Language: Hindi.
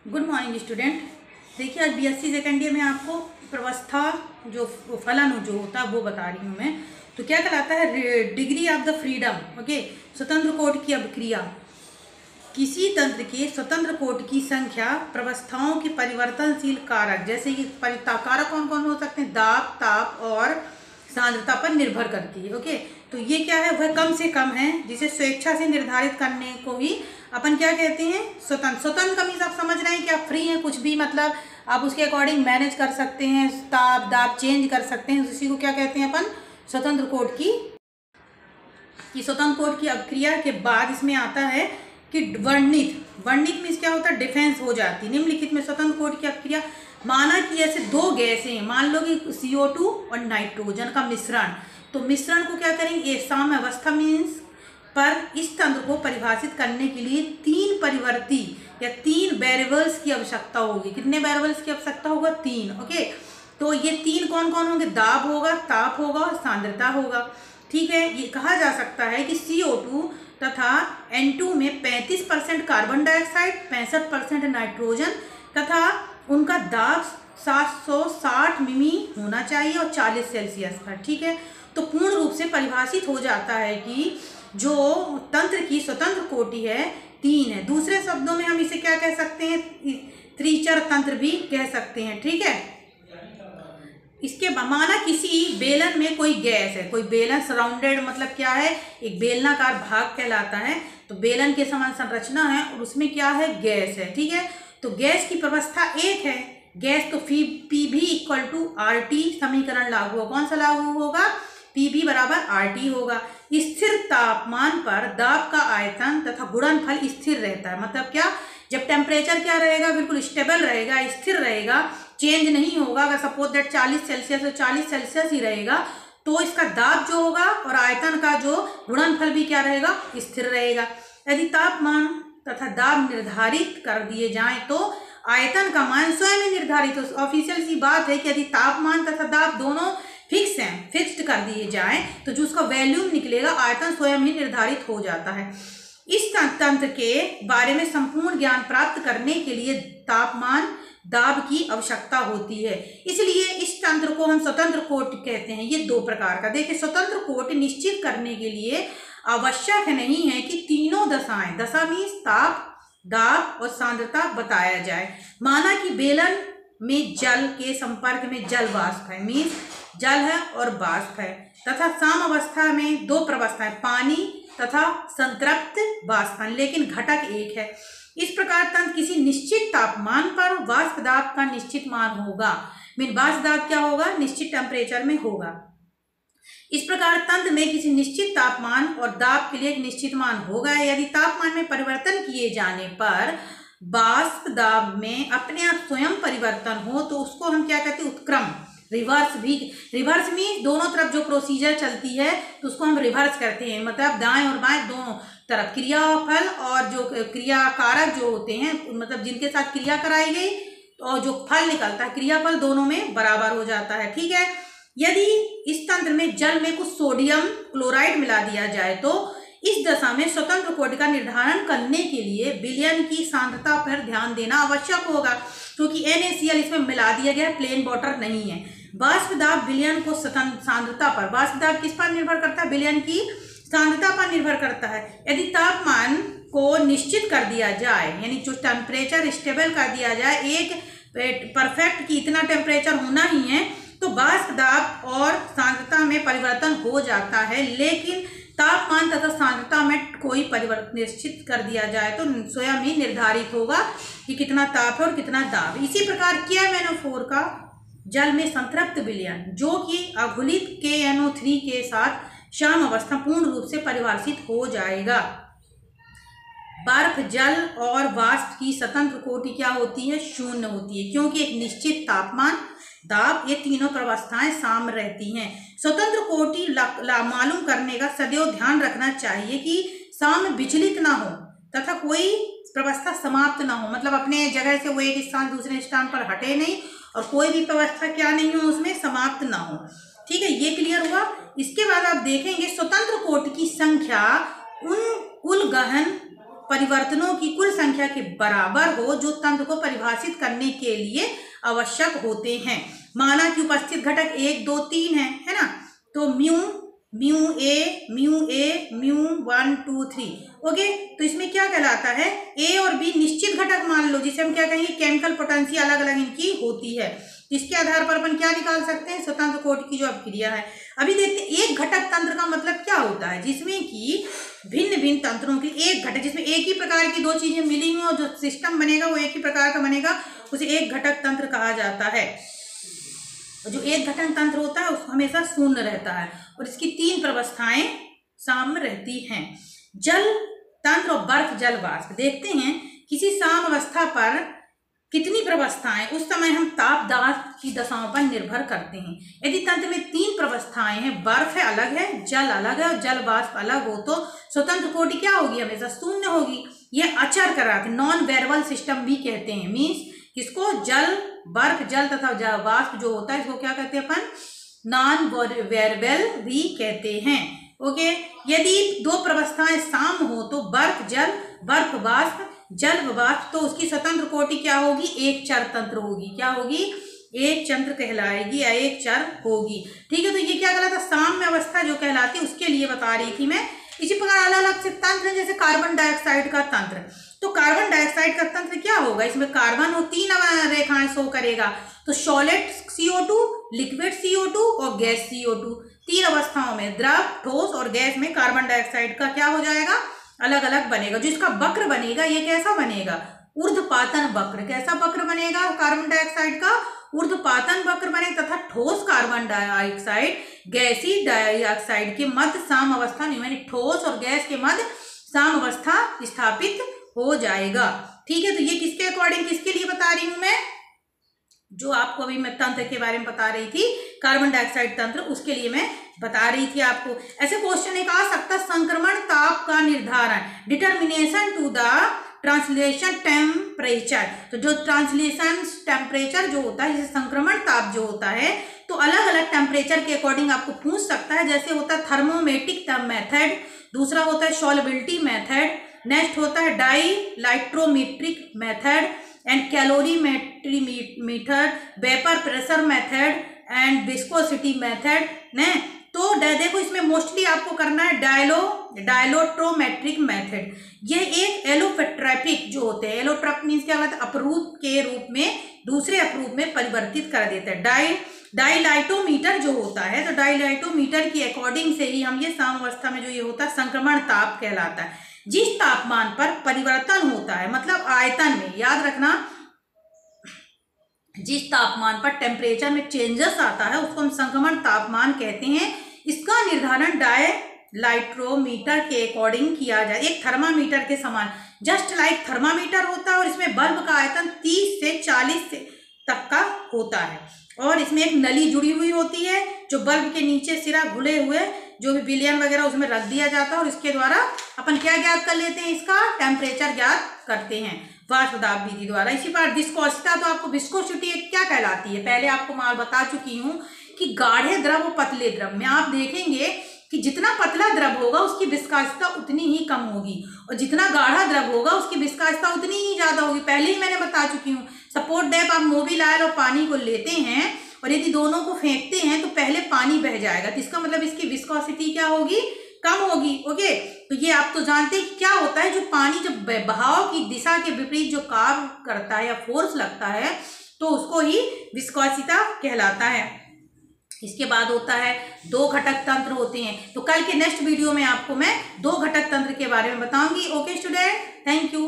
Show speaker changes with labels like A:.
A: Good morning student. देखिए, आज बीएससी सेकेंड ईयर में आपको प्रवस्था जो फलन जो होता है वो बता रही हूँ मैं। तो क्या कहलाता है degree of the freedom. Okay, स्वतंत्र कोट की अभिक्रिया। किसी तंत्र के स्वतंत्र कोट की संख्या प्रवस्थाओं के परिवर्तनशील कारक, जैसे कि कारक कौन कौन हो सकते हैं, दाब, ताप और सांद्रता पर निर्भर करती है। ओके, तो ये क्या है, वह कम से कम है, जिसे स्वेच्छा से निर्धारित करने को भी अपन क्या कहते हैं, स्वतंत्र। स्वतंत्र का मीन्स आप समझ रहे हैं कि आप फ्री हैं, कुछ भी मतलब आप उसके अकॉर्डिंग मैनेज कर सकते हैं, ताप दाब चेंज कर सकते हैं, उसी को क्या कहते हैं अपन, स्वतंत्र कोट की। स्वतंत्र कोट की अभिक्रिया के बाद इसमें आता है कि वर्णित मीन्स क्या होता है, डिफेंस हो जाती है। निम्नलिखित में स्वतंत्र कोट की अभिक्रिया, माना कि ऐसे दो गैसें, मान लो कि CO2 और नाइट्रोजन का मिश्रण, तो मिश्रण को क्या करेंगे, साम्य अवस्था मीन्स पर इस तंत्र को परिभाषित करने के लिए तीन परिवर्ती या तीन वेरिएबल्स की आवश्यकता होगी। कितने वेरिएबल्स की आवश्यकता होगा, तीन। ओके, तो ये तीन कौन कौन होंगे, दाब होगा, ताप होगा और सांद्रता होगा। ठीक है, ये कहा जा सकता है कि CO2 तथा N2 में 35% कार्बन डाइऑक्साइड, 65% नाइट्रोजन तथा उनका दाब 760 मिमी होना चाहिए और 40 सेल्सियस पर। ठीक है, तो पूर्ण रूप से परिभाषित हो जाता है कि जो तंत्र की स्वतंत्र कोटि है तीन है। दूसरे शब्दों में हम इसे क्या कह सकते हैं, त्रिचर तंत्र भी कह सकते हैं। ठीक है, इसके माना किसी बेलन में कोई गैस है, कोई बेलन सराउंडेड मतलब क्या है, एक बेलनाकार भाग कहलाता है। तो बेलन के समान संरचना है और उसमें क्या है, गैस है। ठीक है, तो गैस की व्यवस्था एक है, गैस तो PV = RT समीकरण लागू होगा। कौन सा लागू होगा, PV = RT होगा। स्थिर तापमान पर दाब का आयतन तथा गुणनफल स्थिर रहता है। मतलब क्या, जब टेम्परेचर क्या रहेगा, बिल्कुल स्टेबल रहेगा, स्थिर रहेगा, चेंज नहीं होगा। अगर सपोज दैट 40 सेल्सियस तो 40 सेल्सियस ही रहेगा, तो इसका दाब जो होगा और आयतन का जो गुणनफल भी क्या रहेगा, स्थिर रहेगा। यदि तापमान तथा दाब निर्धारित कर दिए जाएं तो आयतन का मान स्वयं ही निर्धारित हो। ऑफिशियल सी बात है कि यदि तापमान तथा दाब दोनों फिक्स हैं, फिक्स्ड कर दिए जाएं, तो जो उसका वैल्यूम निकलेगा आयतन स्वयं ही निर्धारित हो जाता है। इस तंत्र के बारे में संपूर्ण ज्ञान प्राप्त करने के लिए तापमान दाब की आवश्यकता होती है, इसलिए इस तंत्र को हम स्वतंत्र कोट कहते हैं। ये दो प्रकार का, देखिए स्वतंत्र कोट निश्चित करने के लिए आवश्यक नहीं है कि तीनों दशाएं, दशा मीन्स ताप, दाब और सांद्रता बताया जाए। माना कि बेलन में जल के संपर्क में जल वाष्प है, मीन्स जल है और वाष्प है, तथा साम अवस्था में दो प्रवस्थाएं, पानी तथा संतृप्त वाष्प, लेकिन घटक एक है। इस प्रकार तंत्र किसी निश्चित तापमान पर वाष्प दाब का निश्चित मान होगा। मीन वाष्प दाब क्या होगा, निश्चित टेम्परेचर में होगा। इस प्रकार तंत्र में किसी निश्चित तापमान और दाब के लिए एक निश्चित मान होगा। यदि तापमान में परिवर्तन किए जाने पर वाष्प दाब में अपने आप स्वयं परिवर्तन हो तो उसको हम क्या कहते हैं, उत्क्रम, रिवर्स मीन दोनों तरफ जो प्रोसीजर चलती है तो उसको हम रिवर्स करते हैं। मतलब दाएं और बाएं दोनों तरफ क्रियाफल और जो क्रिया कारक जो होते हैं, मतलब जिनके साथ क्रिया कराई गई और जो फल निकलता है, क्रियाफल दोनों में बराबर हो जाता है। ठीक है, यदि इस तंत्र में जल में कुछ सोडियम क्लोराइड मिला दिया जाए तो इस दशा में स्वतंत्र कोटि का निर्धारण करने के लिए विलयन की सांद्रता पर ध्यान देना आवश्यक होगा, क्योंकि NaCl इसमें मिला दिया गया, प्लेन वाटर नहीं है। वाष्प दाब विलयन को सांद्रता पर, वाष्प दाब किस पर निर्भर करता है, विलयन की सांद्रता पर निर्भर करता है। यदि तापमान को निश्चित कर दिया जाए, यानी जो टेम्परेचर स्टेबल कर दिया जाए, एक परफेक्ट कि इतना टेम्परेचर होना ही है, तो वाष्प दाब और सांद्रता में परिवर्तन हो जाता है। लेकिन तापमान तथा सांद्रता में कोई परिवर्तन निश्चित कर दिया जाए तो स्वयं ही निर्धारित होगा कि कितना ताप है और कितना दाब। इसी प्रकार KMnO4 का जल में संतृप्त विलयन, जो कि अघुलित KNO3 के साथ श्याम अवस्था पूर्ण रूप से परिभाषित हो जाएगा। बर्फ, जल और वाष्प की स्वतंत्र कोटि क्या होती है, शून्य होती है, क्योंकि एक निश्चित तापमान, दाब, ये तीनों प्रवस्थाएं साम्य रहती हैं। स्वतंत्र कोटि मालूम करने का सदैव ध्यान रखना चाहिए कि साम्य विचलित ना हो तथा कोई प्रवस्था समाप्त ना हो, मतलब अपने जगह से वो एक स्थान दूसरे स्थान पर हटे नहीं और कोई भी प्रवस्था क्या नहीं हो, उसमें समाप्त ना हो। ठीक है, ये क्लियर हुआ। इसके बाद आप देखेंगे स्वतंत्र कोटि की संख्या उन कुल गहन परिवर्तनों की कुल संख्या के बराबर हो जो तंत्र को परिभाषित करने के लिए आवश्यक होते हैं। माना कि उपस्थित घटक 1 2 3 है ना, तो म्यू ए म्यू 1 2 3। ओके, तो इसमें क्या कहलाता है, ए और बी निश्चित घटक मान लो, जिसे हम क्या कहेंगे केमिकल पोटेंशियल अलग अलग इनकी होती है। इसके आधार पर अपन क्या निकाल सकते हैं, स्वतंत्र कोटि की जो अभिक्रिया है। अभी देखते हैं एक घटक तंत्र का मतलब क्या होता है, जिसमें कि भिन्न भिन्न तंत्रों के एक घटक, जिसमें एक ही प्रकार की दो चीजें मिली हुई और जो सिस्टम बनेगा वो एक ही प्रकार का बनेगा, उसे एक घटक तंत्र कहा जाता है। जो एक घटक तंत्र होता है उसको हमेशा शून्य रहता है और इसकी 3 प्रवस्थाएं साम्य रहती हैं। जल तंत्र और बर्फ जल वाष्प। देखते हैं किसी साम्य अवस्था पर कितनी प्रवस्थाएं, उस समय हम ताप दाब की दशाओं पर निर्भर करते हैं। यदि तंत्र में 3 प्रवस्थाएं हैं, बर्फ है अलग है, जल अलग है और जल वाष्प अलग हो, तो स्वतंत्र कोटि क्या होगी, हमेशा शून्य होगी। यह अचर करार नॉन वेरिएबल सिस्टम भी कहते हैं। मीन्स किसको, जल बर्फ जल तथा वाष्प जो होता है इसको क्या कहते हैं अपन, नॉन वेरिएबल भी कहते हैं। ओके, यदि 2 प्रवस्थाएं साम्य हो तो बर्फ जल बर्फ वाष्प जल वाष्प, तो उसकी स्वतंत्र कोटि क्या होगी, एक चर तंत्र होगी। क्या होगी, एक चंद्र कहलाएगी या एक चर होगी। ठीक है, तो ये क्या कहलाता है, साम्य अवस्था जो कहलाती है उसके लिए बता रही थी मैं। इसी प्रकार अलग अलग से तंत्र है, जैसे कार्बन डाइऑक्साइड का तंत्र। तो कार्बन डाइऑक्साइड का तंत्र क्या होगा, इसमें कार्बन और 3 रेखाएं शो करेगा। तो सॉलिड CO2, लिक्विड CO2 और गैस CO2, 3 अवस्थाओं में, द्रव ठोस और गैस में कार्बन डाइऑक्साइड का क्या हो जाएगा, अलग अलग बनेगा। जो इसका वक्र बनेगा ये कैसा बनेगा, ऊर्ध्वपातन वक्र। कैसा वक्र बनेगा कार्बन डाइऑक्साइड का, ऊर्ध्वपातन वक्र बनेगा। तथा ठोस कार्बन डाइऑक्साइड गैसी डाइऑक्साइड के मध्य साम अवस्था, यानी ठोस और गैस के मध्य साम अवस्था स्थापित हो जाएगा। ठीक है, तो ये किसके अकॉर्डिंग, किसके लिए बता रही हूं मैं, जो आपको अभी मैं तंत्र के बारे में बता रही थी, कार्बन डाइऑक्साइड तंत्र, उसके लिए मैं बता रही थी आपको। ऐसे क्वेश्चन एक आ सकता, संक्रमण ताप का निर्धारण, determination to the translation temperature. तो जो ट्रांसलेशन टेम्परेचर जो होता है, जैसे संक्रमण ताप जो होता है, तो अलग अलग टेम्परेचर के अकॉर्डिंग आपको पूछ सकता है। जैसे होता है थर्मोमेट्रिक मेथड, दूसरा होता है सॉल्युबिलिटी मेथड, नेक्स्ट होता है dilatometric method and calorimetry method, vapour pressure method and viscosity method ने। तो देखो इसमें मोस्टली आपको करना है डायलोट्रोमेट्रिक मेथड। ये एक एलोट्रैपिक जो होते हैं, एलोट्रैप मीन्स क्या होता है, अपरूप के रूप में दूसरे अपरूप में परिवर्तित कर देते हैं। डाइलाइटोमीटर जो होता है, तो डाइलाइटोमीटर की अकॉर्डिंग से ही हम ये साम्यावस्था में जो ये होता है संक्रमण ताप कहलाता है। जिस तापमान पर परिवर्तन होता है, मतलब आयतन में, याद रखना, जिस तापमान पर टेम्परेचर में चेंजेस आता है उसको हम संक्रमण तापमान कहते हैं। इसका निर्धारण डायलाइट्रोमीटर के अकॉर्डिंग किया जाए, एक थर्मामीटर के समान, जस्ट लाइक थर्मामीटर होता है। और इसमें बल्ब का आयतन 30 से 40 तक का होता है और इसमें एक नली जुड़ी हुई होती है जो बल्ब के नीचे सिरा घुले हुए जो भी विलयन वगैरह उसमें रख दिया जाता है और इसके द्वारा अपन क्या ज्ञात कर लेते हैं, इसका टेम्परेचर ज्ञात करते हैं वाष्प दाब विधि द्वारा। इसी बार विस्कोसिटी, तो आपको विस्कोसिटी क्या कहलाती है, पहले आपको मैं बता चुकी हूँ कि गाढ़े द्रव और पतले द्रव में आप देखेंगे कि जितना पतला द्रव होगा उसकी विस्कोसिटी उतनी ही कम होगी और जितना गाढ़ा द्रव होगा उसकी विस्कोसिटी उतनी ही ज्यादा होगी। पहले ही मैंने बता चुकी हूँ। सपोज दैट आप मोबिल ऑयल और पानी को लेते हैं और यदि दोनों को फेंकते हैं तो पहले पानी बह जाएगा, तो इसका मतलब इसकी विस्कोसिटी क्या होगी, कम होगी। ओके, तो ये आप तो जानते हैं क्या होता है, जो पानी जब बहाव की दिशा के विपरीत जो कार्य करता है या फोर्स लगता है तो उसको ही विस्कोसिटी कहलाता है। इसके बाद होता है 2 घटक तंत्र होते हैं। तो कल के नेक्स्ट वीडियो में आपको मैं 2 घटक तंत्र के बारे में बताऊंगी। Okay student, thank you.